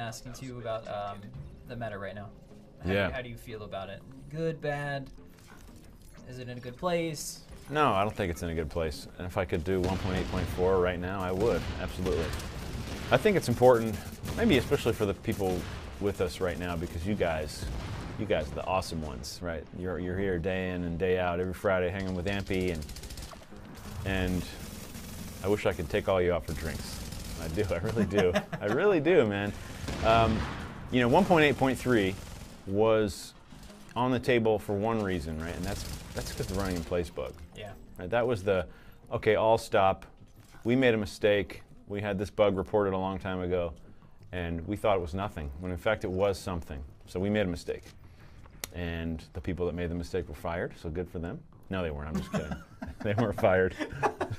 asking too about the meta right now. How do you feel about it? Good, bad? Is it in a good place? No, I don't think it's in a good place. And if I could do 1.8.4 right now, I would, absolutely. I think it's important, maybe especially for the people with us right now, because you guys are the awesome ones, right? You're here day in and day out, every Friday hanging with Ampy, and I wish I could take all you out for drinks. I do, I really do. I really do, man. You know, 1.8.3 was on the table for one reason, right? And that's because the running in place bug. Yeah. Right? That was the, okay, all stop. We made a mistake. We had this bug reported a long time ago, and we thought it was nothing, when in fact it was something. So we made a mistake. And the people that made the mistake were fired, so good for them. No, they weren't. I'm just kidding. They weren't fired.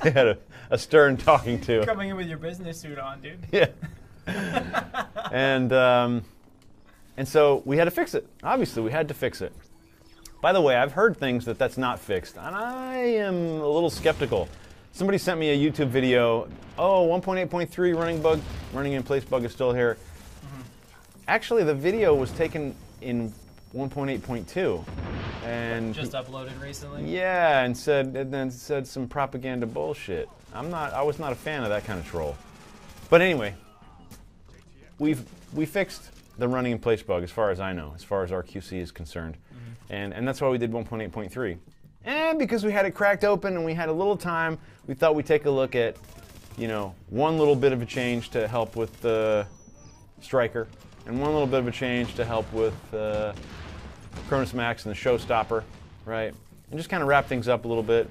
They had a stern talking to. Coming in with your business suit on, dude. Yeah. And so we had to fix it. Obviously, we had to fix it. By the way, I've heard things that's not fixed, and I am a little skeptical. Somebody sent me a YouTube video. Oh, 1.8.3 running in place bug is still here. Mm-hmm. Actually, the video was taken in 1.8.2, and just uploaded recently. Yeah, and then said some propaganda bullshit. I was not a fan of that kind of troll. But anyway, we fixed the running in place bug, as far as I know, as far as our QC is concerned. Mm-hmm. And that's why we did 1.8.3. And because we had it cracked open and we had a little time, we thought we'd take a look at, you know, one little bit of a change to help with the Striker, and one little bit of a change to help with Cronus Max and the Showstopper, right? And just kind of wrap things up a little bit.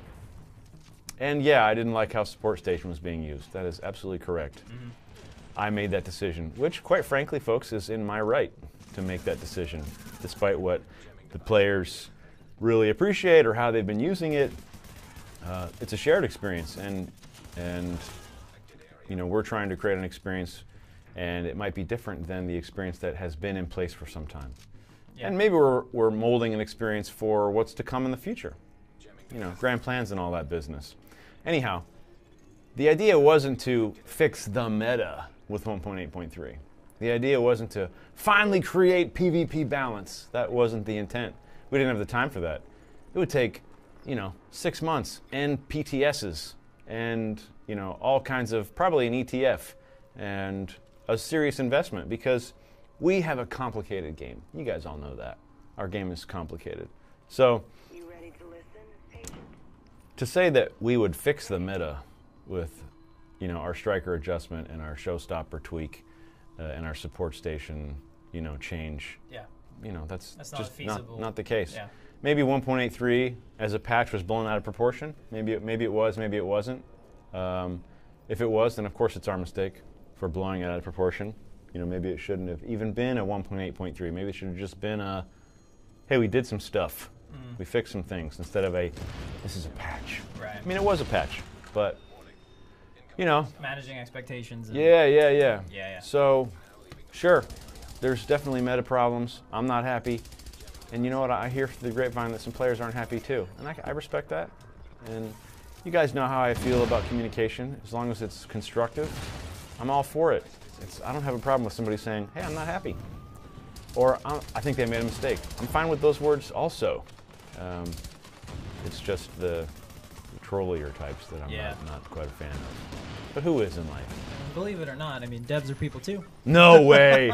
And yeah, I didn't like how Support Station was being used. That is absolutely correct. Mm-hmm. I made that decision, which, quite frankly, folks, is in my right to make that decision, despite what the players really appreciate or how they've been using it. It's a shared experience, and you know, we're trying to create an experience, and it might be different than the experience that has been in place for some time. Yeah. And maybe we're molding an experience for what's to come in the future. You know, grand plans and all that business. Anyhow, the idea wasn't to fix the meta with 1.8.3. The idea wasn't to finally create PvP balance. That wasn't the intent. We didn't have the time for that. It would take, you know, 6 months and PTSs and, you know, all kinds of, probably an ETF and a serious investment, because we have a complicated game. You guys all know that. Our game is complicated. So, you ready to listen? to say that we would fix the meta with, you know, our Striker adjustment and our Showstopper tweak and our Support Station, you know, change. Yeah. You know, that's not just feasible. not the case. Yeah. Maybe 1.83 as a patch was blown out of proportion. Maybe it was, maybe it wasn't. If it was, then of course it's our mistake for blowing it out of proportion. You know, maybe it shouldn't have even been a 1.8.3. Maybe it should have just been a, hey, we did some stuff. We fixed some things, instead of this is a patch. Right. I mean, it was a patch, but, you know. Managing expectations. Yeah. So, sure, there's definitely meta problems. I'm not happy. And you know what? I hear through the grapevine that some players aren't happy too. And I respect that. And you guys know how I feel about communication. As long as it's constructive, I'm all for it. I don't have a problem with somebody saying, hey, I'm not happy. Or I think they made a mistake. I'm fine with those words also. It's just the trollier types that I'm not quite a fan of. But who is in life? Believe it or not, I mean, devs are people too. No way.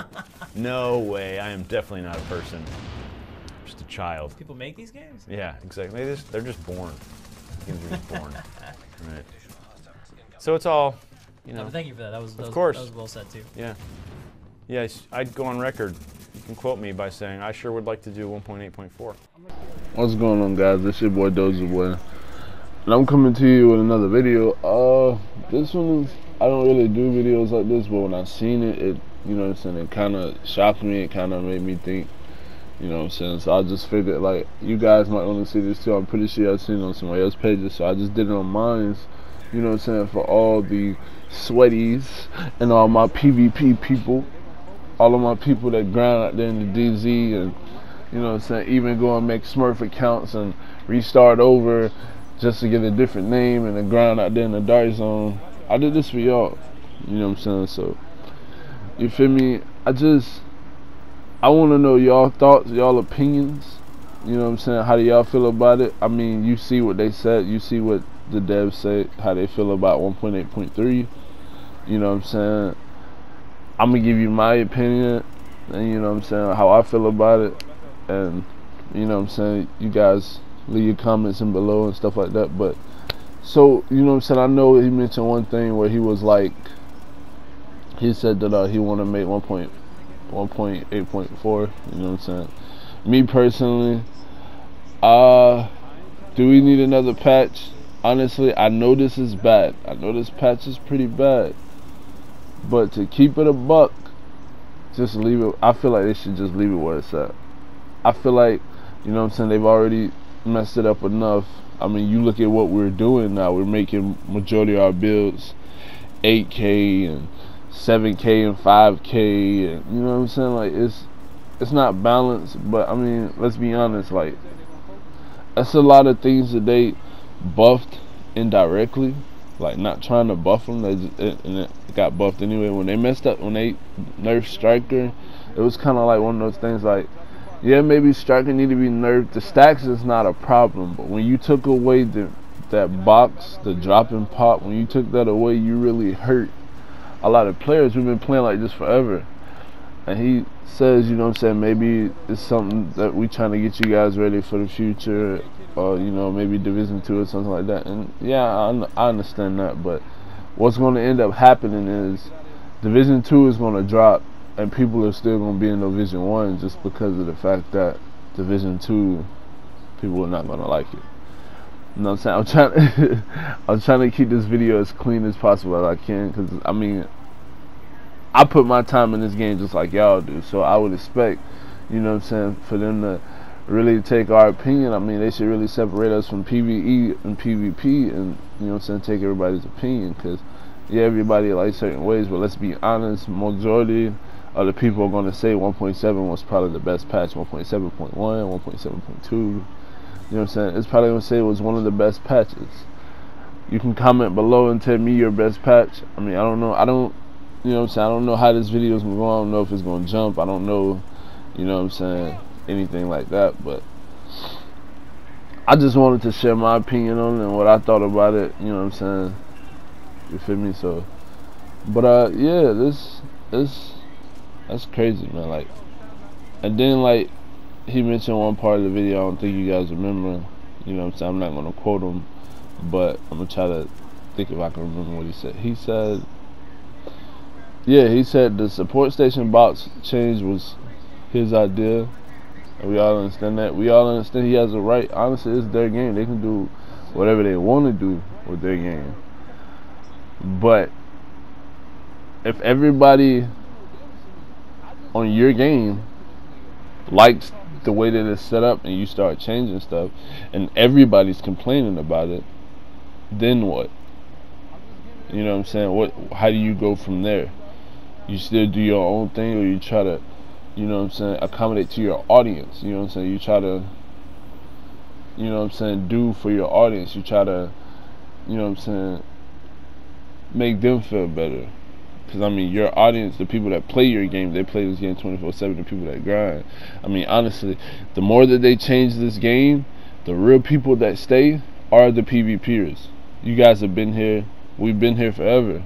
No way. I am definitely not a person. I'm just a child. People make these games? Yeah, exactly. They're just born. Games are just born. Right. So it's all, you know. No, but thank you for that. That was well said too. Yeah. Yes, I'd go on record. You can quote me by saying, I sure would like to do 1.8.4. What's going on, guys? It's your boy Doja Boy, and I'm coming to you with another video. This one is, I don't really do videos like this, but when I seen it, you know what I'm saying, it kind of shocked me. It kind of made me think, you know what I'm saying. So I just figured, like, you guys might want to see this too. I'm pretty sure I've seen it on somebody else's pages, so I just did it on mine. You know what I'm saying, for all the sweaties and all my PvP people, all of my people that grind out there in the DZ, and you know what I'm saying, even go and make Smurf accounts and restart over just to get a different name and a grind out there in the dark zone. I did this for y'all, you know what I'm saying. So you feel me, I want to know y'all thoughts, y'all opinions. You know what I'm saying? How do y'all feel about it? I mean, you see what they said. You see what the devs say, how they feel about 1.8.3. You know what I'm saying? I'm going to give you my opinion, and you know what I'm saying, how I feel about it. And, you know what I'm saying, you guys leave your comments in below and stuff like that. But, so, you know what I'm saying, I know he mentioned one thing where he was like, he said that he want to make 1.8.4, you know what I'm saying. Me personally, do we need another patch? Honestly, I know this is bad. I know this patch is pretty bad. But to keep it a buck, just leave it. I feel like they should just leave it where it's at. I feel like, you know what I'm saying, they've already messed it up enough. I mean, you look at what we're doing now. We're making majority of our builds 8K and 7K and 5K, and you know what I'm saying, like it's not balanced. But I mean, let's be honest, like that's a lot of things that they buffed indirectly, like not trying to buff them, and it got buffed anyway. When they messed up, when they nerfed Striker, it was kind of like one of those things like, yeah, maybe Striker need to be nerfed. The stacks is not a problem, but when you took away that box, the dropping pop, when you took that away, you really hurt a lot of players who've been playing like this forever. And he says, you know what I'm saying, maybe it's something that we trying to get you guys ready for the future, or you know, maybe Division 2 or something like that. And yeah, I understand that, but what's going to end up happening is Division 2 is going to drop, and people are still going to be in Division 1 just because of the fact that Division 2 people are not going to like it. You know what I'm saying? I'm trying to keep this video as clean as possible as I can, because I mean, I put my time in this game just like y'all do, so I would expect, you know what I'm saying, for them to really take our opinion. I mean, they should really separate us from PvE and PvP, and you know what I'm saying, take everybody's opinion, because yeah, everybody likes certain ways, but let's be honest, majority of the people are going to say 1.7 was probably the best patch. 1.7.1, 1.7.2, you know what I'm saying, it's probably going to say it was one of the best patches. You can comment below and tell me your best patch. I mean, I don't know, you know what I'm saying, I don't know how this video is going to go. I don't know if it's going to jump. I don't know, you know what I'm saying, anything like that. But I just wanted to share my opinion on it and what I thought about it, you know what I'm saying, you feel me? So, but yeah, that's crazy, man. Like, and then like he mentioned one part of the video, I don't think you guys remember, you know what I'm saying, I'm not going to quote him, but I'm going to try to think if I can remember what he said. He said, yeah, he said the support station box change was his idea, and we all understand that. We all understand he has a right. Honestly, it's their game. They can do whatever they want to do with their game. But if everybody on your game likes the way that it's set up and you start changing stuff and everybody's complaining about it, then what? You know what I'm saying? How do you go from there? You still do your own thing, or you try to, you know what I'm saying, accommodate to your audience? You know what I'm saying? You try to, you know what I'm saying, do for your audience. You try to, you know what I'm saying, make them feel better. Because, I mean, your audience, the people that play your game, they play this game 24/7, the people that grind. I mean, honestly, the more that they change this game, the real people that stay are the PvPers. You guys have been here. We've been here forever.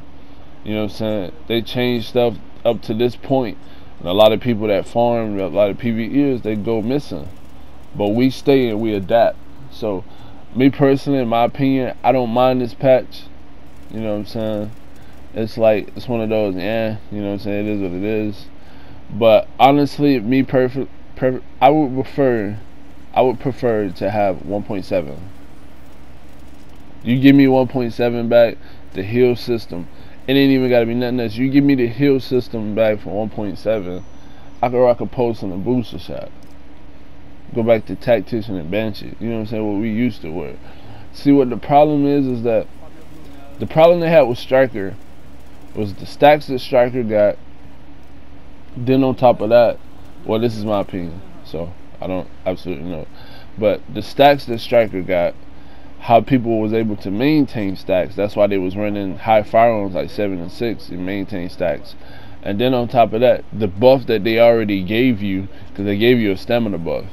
You know what I'm saying? They changed stuff up to this point, and a lot of people that farm, a lot of PvEers, they go missing. But we stay and we adapt. So, me personally, in my opinion, I don't mind this patch. You know what I'm saying? It's like, it's one of those, yeah, you know what I'm saying, it is what it is. But honestly, me I would prefer to have 1.7. You give me 1.7 back, the heal system. It ain't even gotta be nothing else. You give me the heal system back for 1.7, I could rock a post on a booster shot. Go back to Tactician and Banshee. You know what I'm saying? What we used to wear. See, what the problem is that the problem they had with Striker was the stacks that Striker got. Then on top of that, well, this is my opinion, so I don't absolutely know, but the stacks that Striker got, how people was able to maintain stacks, that's why they was running high firearms like 7 and 6 and maintain stacks. And then on top of that, the buff that they already gave you, because they gave you a stamina buff.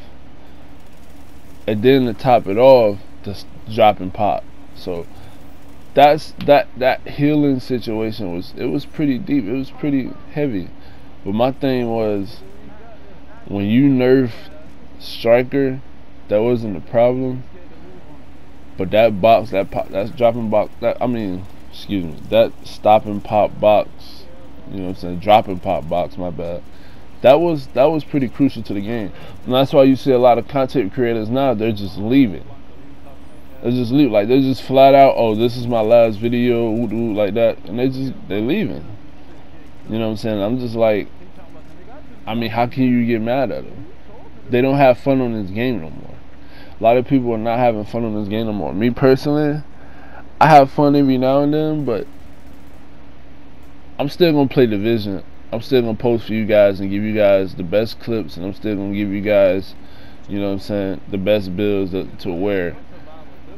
And then to top it off, just drop and pop. So that healing situation was pretty deep. It was pretty heavy. But my thing was, when you nerf Striker, that wasn't the problem. But that box, that's dropping box. That stop and pop box. You know what I'm saying? Drop and pop box. My bad. That was pretty crucial to the game. And that's why you see a lot of content creators now, they're just leaving. They're just flat out, oh, this is my last video, like that, and they're leaving. You know what I'm saying? I'm just like, I mean, how can you get mad at them? They don't have fun on this game no more. A lot of people are not having fun on this game no more. Me personally, I have fun every now and then, but I'm still gonna play Division. I'm still gonna post for you guys and give you guys the best clips, and I'm still gonna give you guys, you know what I'm saying, the best builds to wear.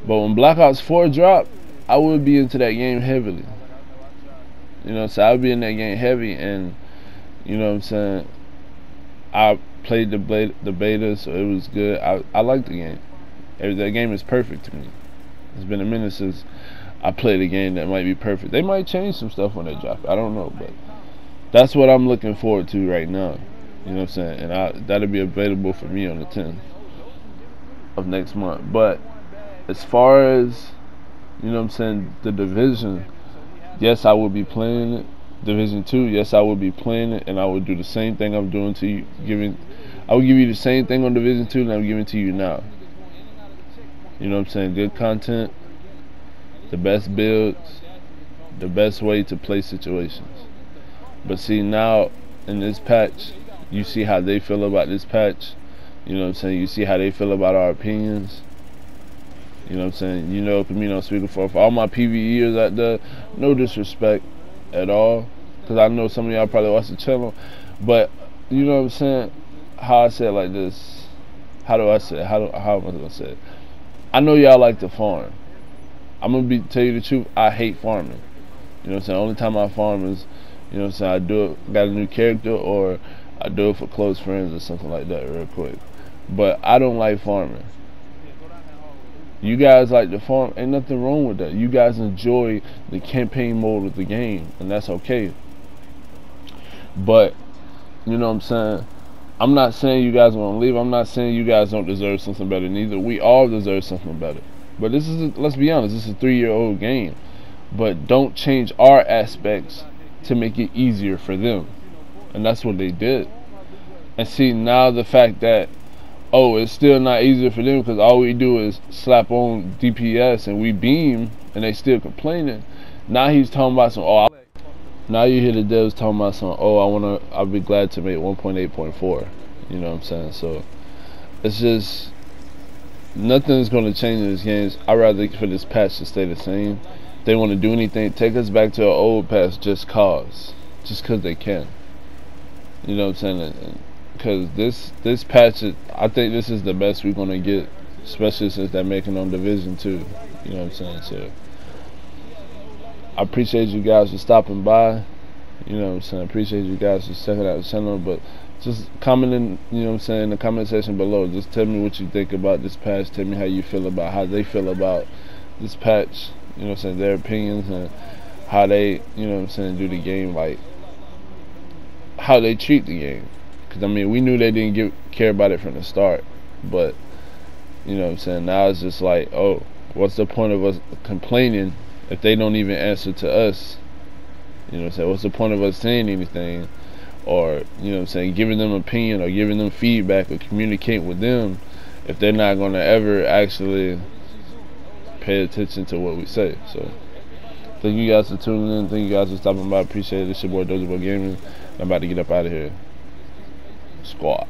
But when Black Ops 4 dropped, I would be into that game heavily. You know what I'm saying? I would be in that game heavy, and you know what I'm saying, I played the beta, so it was good. I like the game. That game is perfect to me. It's been a minute since I played a game that might be perfect. They might change some stuff when they drop it. I don't know, but that's what I'm looking forward to right now. You know what I'm saying? And that'll be available for me on the 10th of next month. But as far as, you know what I'm saying, the Division, yes, I will be playing it. Division 2, yes, I will be playing it, and I will do the same thing I'm doing to you. I will give you the same thing on Division 2 that I'm giving to you now. You know what I'm saying? Good content, the best builds, the best way to play situations. But see, now in this patch, you see how they feel about this patch. You know what I'm saying? You see how they feel about our opinions. You know what I'm saying? You know, Camino speaking for all my PvEers out there, no disrespect at all, because I know some of y'all probably watch the channel, but you know what I'm saying? How I say it like this, how do I say it? How am I gonna say it? I know y'all like to farm. I'm gonna tell you the truth, I hate farming. You know what I'm saying? Only time I farm is, you know what I'm saying, I do it, got a new character, or I do it for close friends or something like that real quick. But I don't like farming. You guys like to farm, ain't nothing wrong with that. You guys enjoy the campaign mode of the game, and that's okay. But, you know what I'm saying, I'm not saying you guys want to leave. I'm not saying you guys don't deserve something better neither. We all deserve something better. But this is, let's be honest, this is a 3-year-old game. But don't change our aspects to make it easier for them. And that's what they did. And see, now the fact that, oh, it's still not easier for them because all we do is slap on DPS and we beam, and they still complaining. Now he's talking about some, oh, now you hear the devs talking about some, oh, I'll be glad to make 1.8.4. You know what I'm saying? So it's just, nothing's going to change in this game. I'd rather for this patch to stay the same. If they want to do anything, take us back to our old patch just cause they can. You know what I'm saying? Because this patch, I think this is the best we're gonna get, especially since they're making on Division 2. You know what I'm saying? So I appreciate you guys for stopping by. You know what I'm saying? I appreciate you guys for checking out the channel. But just comment in, you know what I'm saying, in the comment section below. Just tell me what you think about this patch. Tell me how you feel about, how they feel about this patch. You know what I'm saying? Their opinions and how they, you know what I'm saying, do the game, like how they treat the game. Because, I mean, we knew they didn't care about it from the start. But, you know what I'm saying, now it's just like, oh, what's the point of us complaining if they don't even answer to us? You know what I'm saying? What's the point of us saying anything? Or, you know what I'm saying, giving them opinion or giving them feedback or communicate with them if they're not going to ever actually pay attention to what we say. So, thank you guys for tuning in. Thank you guys for stopping by. Appreciate it. It's your boy, DOJA Gaming. I'm about to get up out of here. Squad.